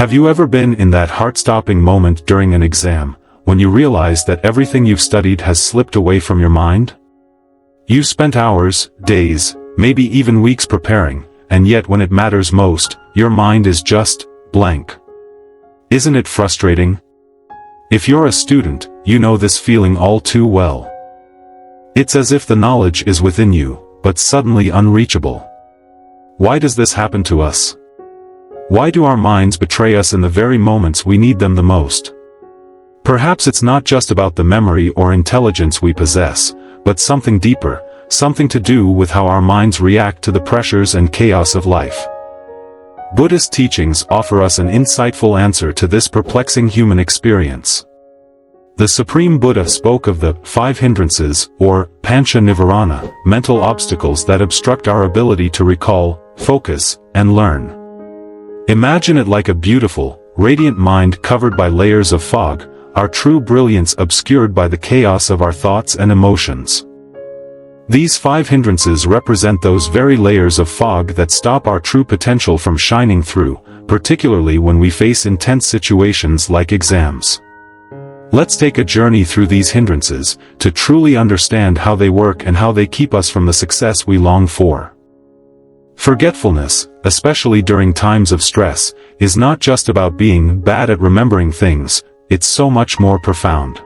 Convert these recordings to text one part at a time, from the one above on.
Have you ever been in that heart-stopping moment during an exam, when you realize that everything you've studied has slipped away from your mind? You've spent hours, days, maybe even weeks preparing, and yet when it matters most, your mind is just blank. Isn't it frustrating? If you're a student, you know this feeling all too well. It's as if the knowledge is within you, but suddenly unreachable. Why does this happen to us? Why do our minds betray us in the very moments we need them the most? Perhaps it's not just about the memory or intelligence we possess, but something deeper, something to do with how our minds react to the pressures and chaos of life. Buddhist teachings offer us an insightful answer to this perplexing human experience. The Supreme Buddha spoke of the 5 hindrances, or pancha nivarana, mental obstacles that obstruct our ability to recall, focus, and learn. Imagine it like a beautiful, radiant mind covered by layers of fog, our true brilliance obscured by the chaos of our thoughts and emotions. These 5 hindrances represent those very layers of fog that stop our true potential from shining through, particularly when we face intense situations like exams. Let's take a journey through these hindrances, to truly understand how they work and how they keep us from the success we long for. Forgetfulness, especially during times of stress, is not just about being bad at remembering things, it's so much more profound.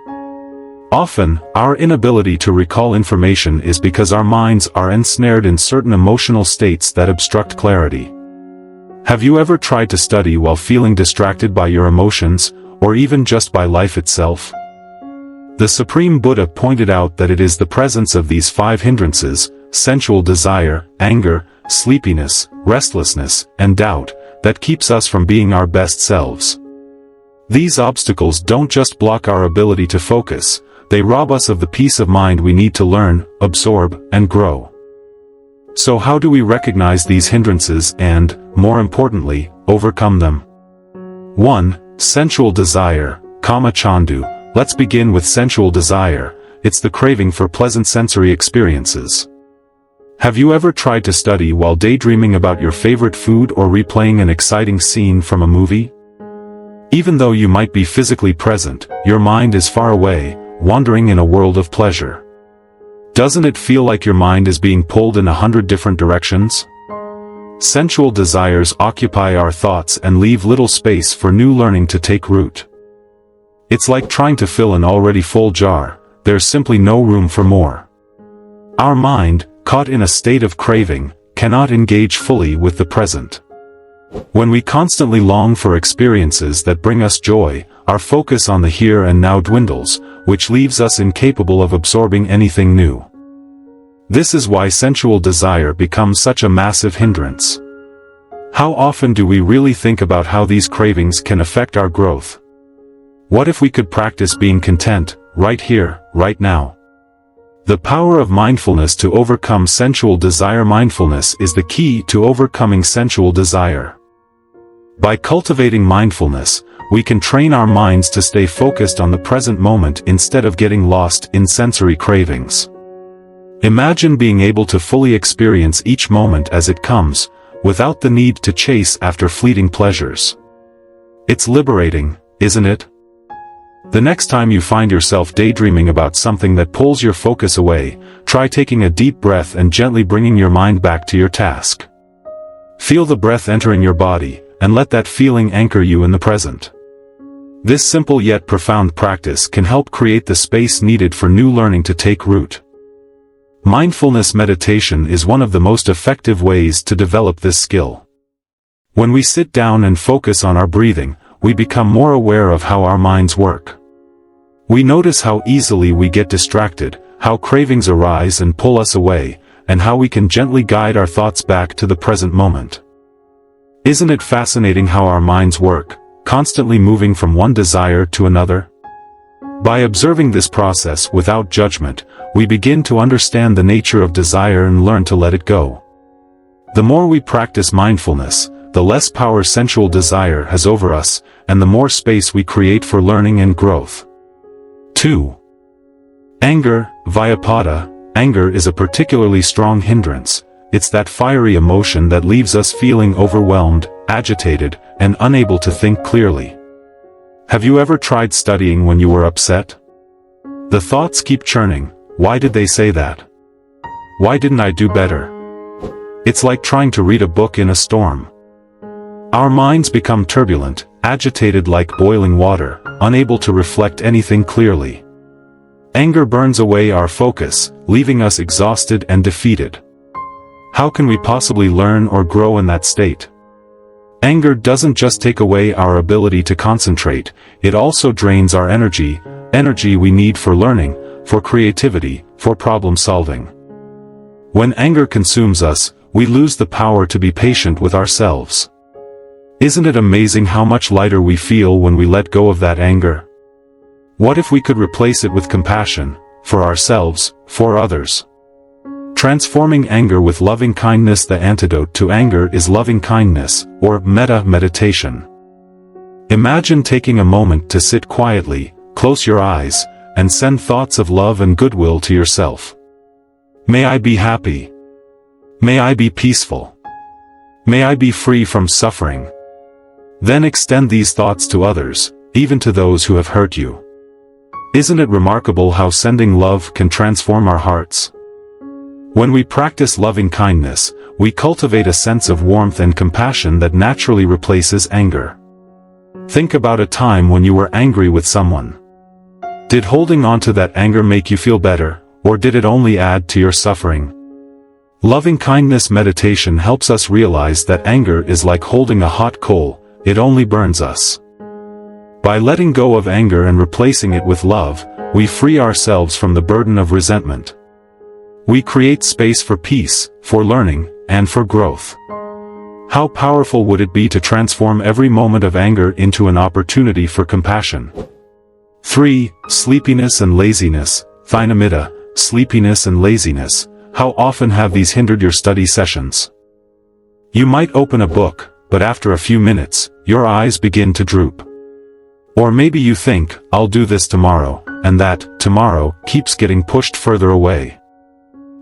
Often, our inability to recall information is because our minds are ensnared in certain emotional states that obstruct clarity. Have you ever tried to study while feeling distracted by your emotions, or even just by life itself? The Supreme Buddha pointed out that it is the presence of these 5 hindrances, sensual desire, anger, sleepiness, restlessness, and doubt, that keeps us from being our best selves. These obstacles don't just block our ability to focus, they rob us of the peace of mind we need to learn, absorb, and grow. So how do we recognize these hindrances and, more importantly, overcome them? 1. Sensual desire, Kama Chandu. Let's begin with sensual desire. It's the craving for pleasant sensory experiences. Have you ever tried to study while daydreaming about your favorite food or replaying an exciting scene from a movie? Even though you might be physically present, your mind is far away, wandering in a world of pleasure. Doesn't it feel like your mind is being pulled in 100 different directions? Sensual desires occupy our thoughts and leave little space for new learning to take root. It's like trying to fill an already full jar, there's simply no room for more. Our mind, caught in a state of craving, cannot engage fully with the present. When we constantly long for experiences that bring us joy, our focus on the here and now dwindles, which leaves us incapable of absorbing anything new. This is why sensual desire becomes such a massive hindrance. How often do we really think about how these cravings can affect our growth? What if we could practice being content, right here, right now? The power of mindfulness to overcome sensual desire. Mindfulness is the key to overcoming sensual desire. By cultivating mindfulness, we can train our minds to stay focused on the present moment instead of getting lost in sensory cravings. Imagine being able to fully experience each moment as it comes, without the need to chase after fleeting pleasures. It's liberating, isn't it? The next time you find yourself daydreaming about something that pulls your focus away, try taking a deep breath and gently bringing your mind back to your task. Feel the breath entering your body, and let that feeling anchor you in the present. This simple yet profound practice can help create the space needed for new learning to take root. Mindfulness meditation is one of the most effective ways to develop this skill. When we sit down and focus on our breathing, we become more aware of how our minds work. We notice how easily we get distracted, how cravings arise and pull us away, and how we can gently guide our thoughts back to the present moment. Isn't it fascinating how our minds work, constantly moving from one desire to another? By observing this process without judgment, we begin to understand the nature of desire and learn to let it go. The more we practice mindfulness, the less power sensual desire has over us, and the more space we create for learning and growth. 2. Anger, Vyapada. Anger is a particularly strong hindrance. It's that fiery emotion that leaves us feeling overwhelmed, agitated, and unable to think clearly. Have you ever tried studying when you were upset? The thoughts keep churning. Why did they say that? Why didn't I do better? It's like trying to read a book in a storm. Our minds become turbulent, agitated like boiling water, unable to reflect anything clearly. Anger burns away our focus, leaving us exhausted and defeated. How can we possibly learn or grow in that state? Anger doesn't just take away our ability to concentrate, it also drains our energy we need for learning, for creativity, for problem solving. When anger consumes us, we lose the power to be patient with ourselves. Isn't it amazing how much lighter we feel when we let go of that anger? What if we could replace it with compassion, for ourselves, for others? Transforming anger with loving kindness. The antidote to anger is loving kindness, or metta meditation. Imagine taking a moment to sit quietly, close your eyes, and send thoughts of love and goodwill to yourself. May I be happy. May I be peaceful. May I be free from suffering. Then extend these thoughts to others, even to those who have hurt you. Isn't it remarkable how sending love can transform our hearts? When we practice loving kindness, we cultivate a sense of warmth and compassion that naturally replaces anger. Think about a time when you were angry with someone. Did holding on to that anger make you feel better, or did it only add to your suffering? Loving kindness meditation helps us realize that anger is like holding a hot coal, it only burns us. By letting go of anger and replacing it with love, we free ourselves from the burden of resentment. We create space for peace, for learning, and for growth. How powerful would it be to transform every moment of anger into an opportunity for compassion? 3. Sleepiness and laziness. Thinamita, sleepiness and laziness. How often have these hindered your study sessions? You might open a book, but after a few minutes, your eyes begin to droop. Or maybe you think, I'll do this tomorrow, and that tomorrow keeps getting pushed further away.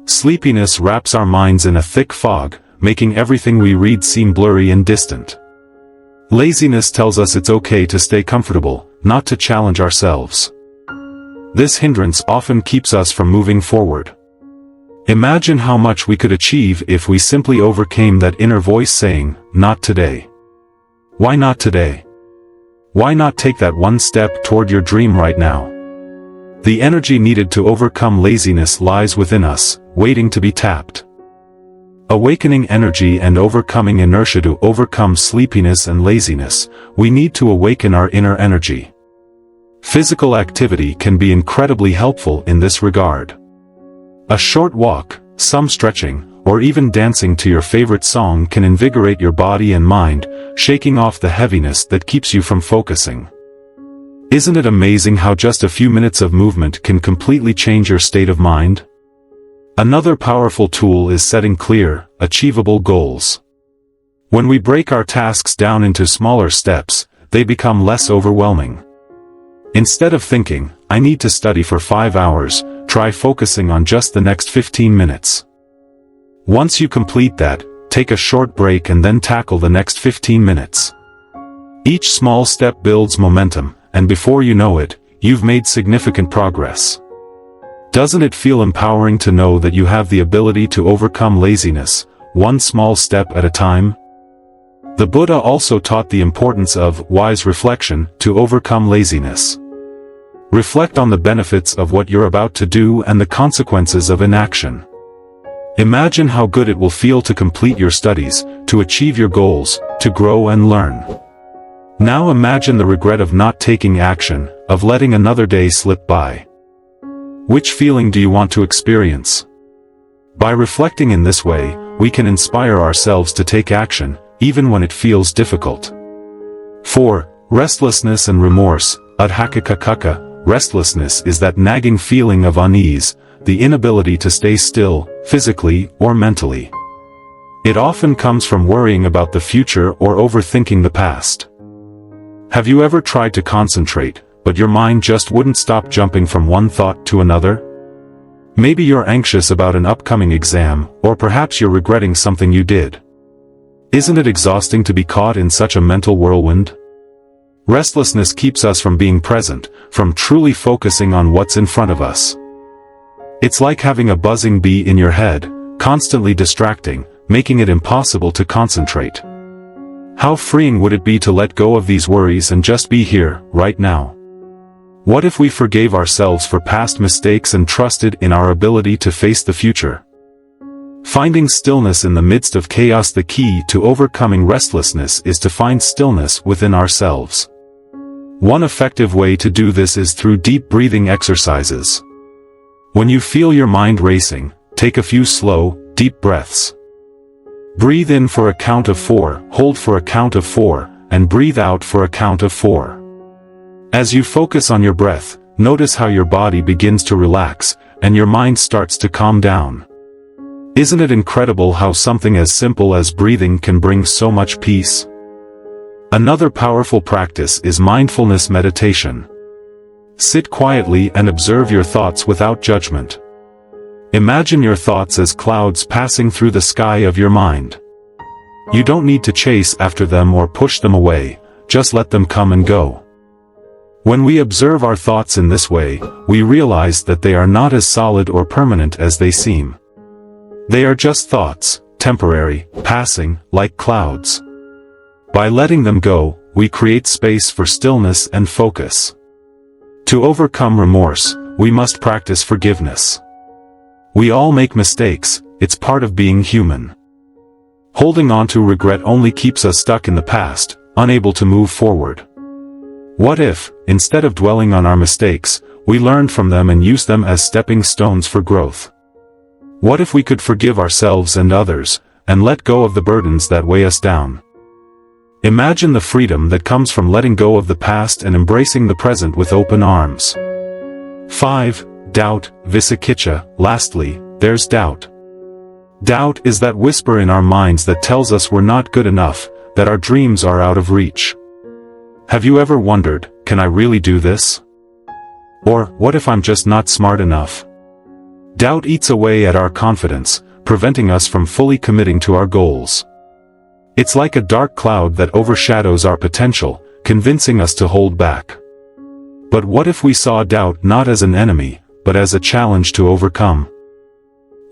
Sleepiness wraps our minds in a thick fog, making everything we read seem blurry and distant. Laziness tells us it's okay to stay comfortable, not to challenge ourselves. This hindrance often keeps us from moving forward. Imagine how much we could achieve if we simply overcame that inner voice saying, not today. Why not today? Why not take that one step toward your dream right now? The energy needed to overcome laziness lies within us, waiting to be tapped. Awakening energy and overcoming inertia. To overcome sleepiness and laziness, we need to awaken our inner energy. Physical activity can be incredibly helpful in this regard. A short walk, some stretching, or even dancing to your favorite song can invigorate your body and mind, shaking off the heaviness that keeps you from focusing. Isn't it amazing how just a few minutes of movement can completely change your state of mind? Another powerful tool is setting clear, achievable goals. When we break our tasks down into smaller steps, they become less overwhelming. Instead of thinking, I need to study for 5 hours, try focusing on just the next 15 minutes. Once you complete that, take a short break and then tackle the next 15 minutes. Each small step builds momentum, and before you know it, you've made significant progress. Doesn't it feel empowering to know that you have the ability to overcome laziness, one small step at a time? The Buddha also taught the importance of wise reflection to overcome laziness. Reflect on the benefits of what you're about to do and the consequences of inaction. Imagine how good it will feel to complete your studies, to achieve your goals, to grow and learn. Now imagine the regret of not taking action, of letting another day slip by. Which feeling do you want to experience? By reflecting in this way, we can inspire ourselves to take action, even when it feels difficult. 4. Restlessness and remorse. Adhakakakaka. Restlessness is that nagging feeling of unease, the inability to stay still, physically or mentally. It often comes from worrying about the future or overthinking the past. Have you ever tried to concentrate, but your mind just wouldn't stop jumping from one thought to another? Maybe you're anxious about an upcoming exam, or perhaps you're regretting something you did. Isn't it exhausting to be caught in such a mental whirlwind? Restlessness keeps us from being present, from truly focusing on what's in front of us. It's like having a buzzing bee in your head, constantly distracting, making it impossible to concentrate. How freeing would it be to let go of these worries and just be here, right now? What if we forgave ourselves for past mistakes and trusted in our ability to face the future? Finding stillness in the midst of chaos. The key to overcoming restlessness is to find stillness within ourselves. One effective way to do this is through deep breathing exercises. When you feel your mind racing, take a few slow, deep breaths. Breathe in for a count of 4, hold for a count of 4, and breathe out for a count of 4. As you focus on your breath, notice how your body begins to relax, and your mind starts to calm down. Isn't it incredible how something as simple as breathing can bring so much peace? Another powerful practice is mindfulness meditation. Sit quietly and observe your thoughts without judgment. Imagine your thoughts as clouds passing through the sky of your mind. You don't need to chase after them or push them away, just let them come and go. When we observe our thoughts in this way, we realize that they are not as solid or permanent as they seem. They are just thoughts, temporary, passing, like clouds. By letting them go, we create space for stillness and focus. To overcome remorse, we must practice forgiveness. We all make mistakes, it's part of being human. Holding on to regret only keeps us stuck in the past, unable to move forward. What if, instead of dwelling on our mistakes, we learned from them and used them as stepping stones for growth? What if we could forgive ourselves and others, and let go of the burdens that weigh us down? Imagine the freedom that comes from letting go of the past and embracing the present with open arms. 5. Doubt, Vicikiccha. Lastly, there's doubt. Doubt is that whisper in our minds that tells us we're not good enough, that our dreams are out of reach. Have you ever wondered, can I really do this? Or, what if I'm just not smart enough? Doubt eats away at our confidence, preventing us from fully committing to our goals. It's like a dark cloud that overshadows our potential, convincing us to hold back. But what if we saw doubt not as an enemy, but as a challenge to overcome?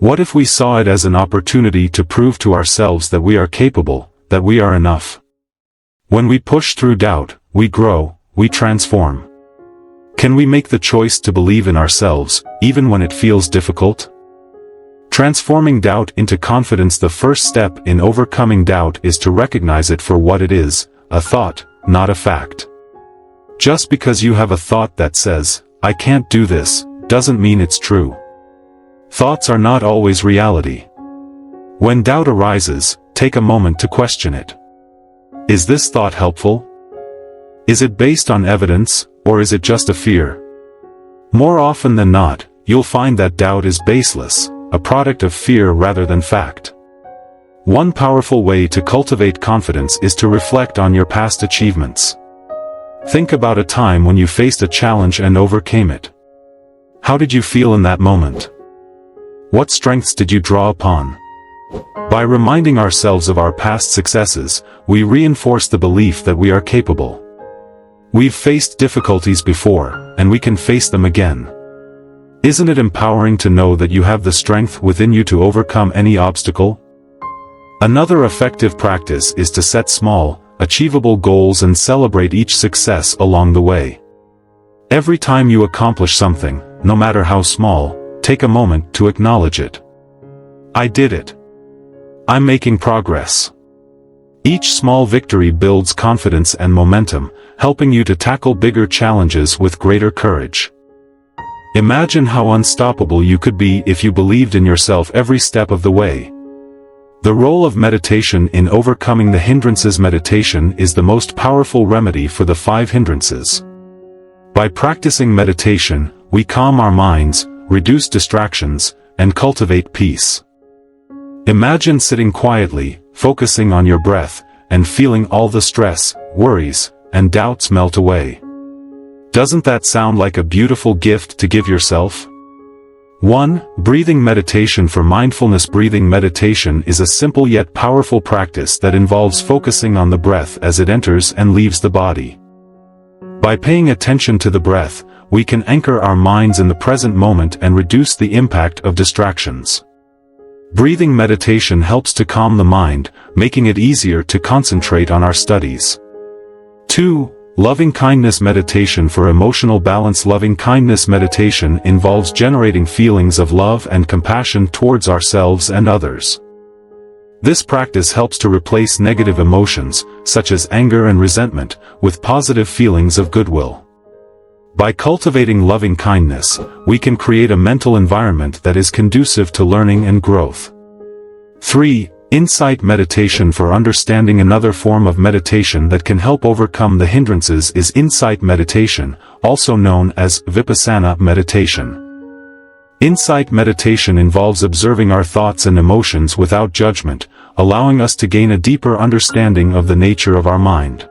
What if we saw it as an opportunity to prove to ourselves that we are capable, that we are enough? When we push through doubt, we grow, we transform. Can we make the choice to believe in ourselves, even when it feels difficult? Transforming doubt into confidence. The first step in overcoming doubt is to recognize it for what it is, a thought, not a fact. Just because you have a thought that says, I can't do this, doesn't mean it's true. Thoughts are not always reality. When doubt arises, take a moment to question it. Is this thought helpful? Is it based on evidence, or is it just a fear? More often than not, you'll find that doubt is baseless, a product of fear rather than fact. One powerful way to cultivate confidence is to reflect on your past achievements. Think about a time when you faced a challenge and overcame it. How did you feel in that moment? What strengths did you draw upon? By reminding ourselves of our past successes, we reinforce the belief that we are capable. We've faced difficulties before, and we can face them again. Isn't it empowering to know that you have the strength within you to overcome any obstacle? Another effective practice is to set small, achievable goals and celebrate each success along the way. Every time you accomplish something, no matter how small, take a moment to acknowledge it. I did it. I'm making progress. Each small victory builds confidence and momentum, helping you to tackle bigger challenges with greater courage. Imagine how unstoppable you could be if you believed in yourself every step of the way. The role of meditation in overcoming the hindrances. Meditation is the most powerful remedy for the 5 hindrances. By practicing meditation, we calm our minds, reduce distractions, and cultivate peace. Imagine sitting quietly, focusing on your breath, and feeling all the stress, worries, and doubts melt away. Doesn't that sound like a beautiful gift to give yourself? 1. Breathing meditation. For mindfulness, breathing meditation is a simple yet powerful practice that involves focusing on the breath as it enters and leaves the body. By paying attention to the breath, we can anchor our minds in the present moment and reduce the impact of distractions. Breathing meditation helps to calm the mind, making it easier to concentrate on our studies. 2. Loving-kindness meditation. For emotional balance, loving-kindness meditation involves generating feelings of love and compassion towards ourselves and others. This practice helps to replace negative emotions, such as anger and resentment, with positive feelings of goodwill. By cultivating loving-kindness, we can create a mental environment that is conducive to learning and growth. 3. Insight meditation. For understanding, another form of meditation that can help overcome the hindrances is insight meditation, also known as vipassana meditation. Insight meditation involves observing our thoughts and emotions without judgment, allowing us to gain a deeper understanding of the nature of our mind.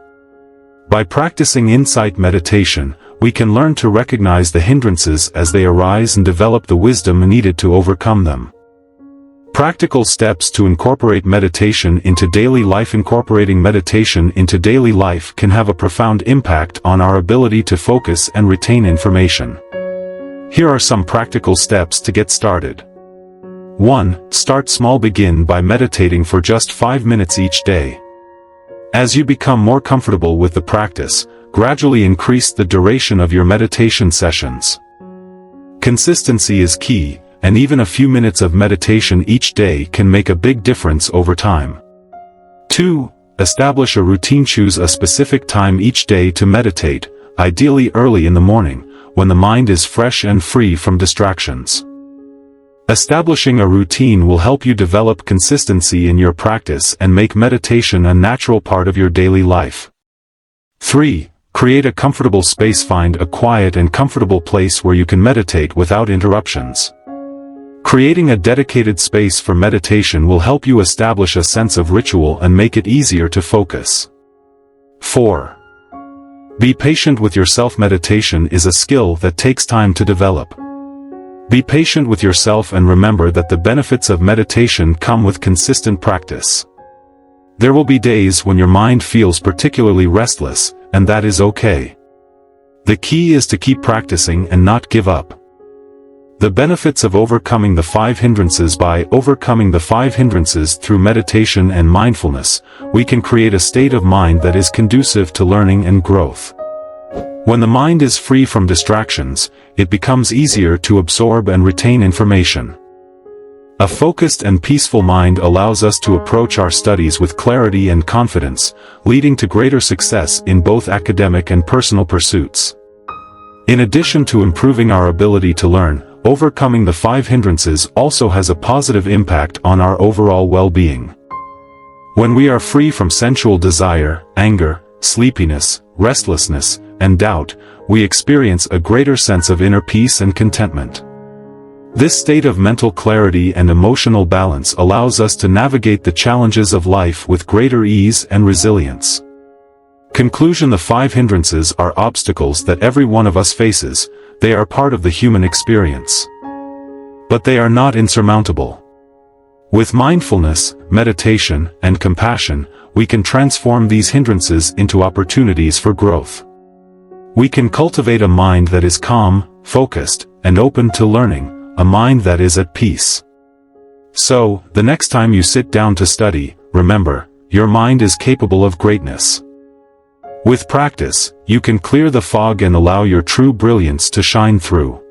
By practicing insight meditation, we can learn to recognize the hindrances as they arise and develop the wisdom needed to overcome them. Practical steps to incorporate meditation into daily life. Incorporating meditation into daily life can have a profound impact on our ability to focus and retain information. Here are some practical steps to get started. 1. Start small. Begin by meditating for just 5 minutes each day. As you become more comfortable with the practice, gradually increase the duration of your meditation sessions. Consistency is key, and even a few minutes of meditation each day can make a big difference over time. 2. Establish a routine. Choose a specific time each day to meditate, ideally early in the morning, when the mind is fresh and free from distractions. Establishing a routine will help you develop consistency in your practice and make meditation a natural part of your daily life. 3. Create a comfortable space. Find a quiet and comfortable place where you can meditate without interruptions. Creating a dedicated space for meditation will help you establish a sense of ritual and make it easier to focus. 4. Be patient with yourself. Meditation is a skill that takes time to develop. Be patient with yourself and remember that the benefits of meditation come with consistent practice. There will be days when your mind feels particularly restless, and that is okay. The key is to keep practicing and not give up. The benefits of overcoming the 5 hindrances. By overcoming the 5 hindrances through meditation and mindfulness, we can create a state of mind that is conducive to learning and growth. When the mind is free from distractions, it becomes easier to absorb and retain information. A focused and peaceful mind allows us to approach our studies with clarity and confidence, leading to greater success in both academic and personal pursuits. In addition to improving our ability to learn, overcoming the 5 hindrances also has a positive impact on our overall well-being. When we are free from sensual desire, anger, sleepiness, restlessness, and doubt, we experience a greater sense of inner peace and contentment. This state of mental clarity and emotional balance allows us to navigate the challenges of life with greater ease and resilience. Conclusion: the 5 hindrances are obstacles that every one of us faces. They are part of the human experience. But they are not insurmountable. With mindfulness, meditation, and compassion, we can transform these hindrances into opportunities for growth. We can cultivate a mind that is calm, focused, and open to learning, a mind that is at peace. So, the next time you sit down to study, remember, your mind is capable of greatness. With practice, you can clear the fog and allow your true brilliance to shine through.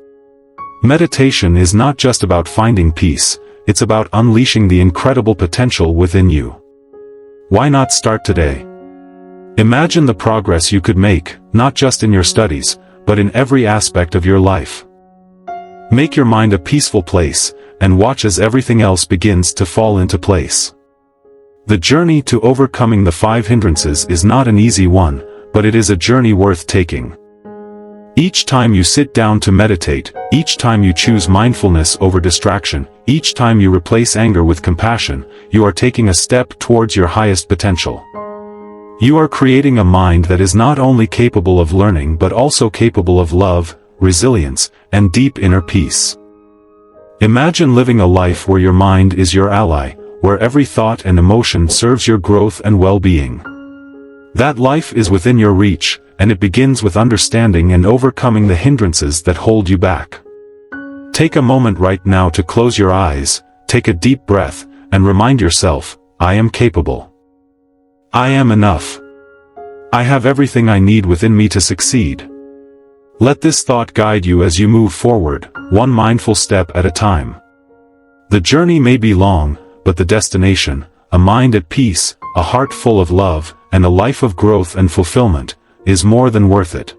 Meditation is not just about finding peace, it's about unleashing the incredible potential within you. Why not start today? Imagine the progress you could make, not just in your studies, but in every aspect of your life. Make your mind a peaceful place, and watch as everything else begins to fall into place. The journey to overcoming the 5 hindrances is not an easy one, but it is a journey worth taking. Each time you sit down to meditate, each time you choose mindfulness over distraction, each time you replace anger with compassion, you are taking a step towards your highest potential. You are creating a mind that is not only capable of learning but also capable of love, resilience, and deep inner peace. Imagine living a life where your mind is your ally, where every thought and emotion serves your growth and well-being. That life is within your reach, and it begins with understanding and overcoming the hindrances that hold you back. Take a moment right now to close your eyes, take a deep breath, and remind yourself, I am capable. I am enough. I have everything I need within me to succeed. Let this thought guide you as you move forward, one mindful step at a time. The journey may be long, but the destination, a mind at peace, a heart full of love, and a life of growth and fulfillment, is more than worth it.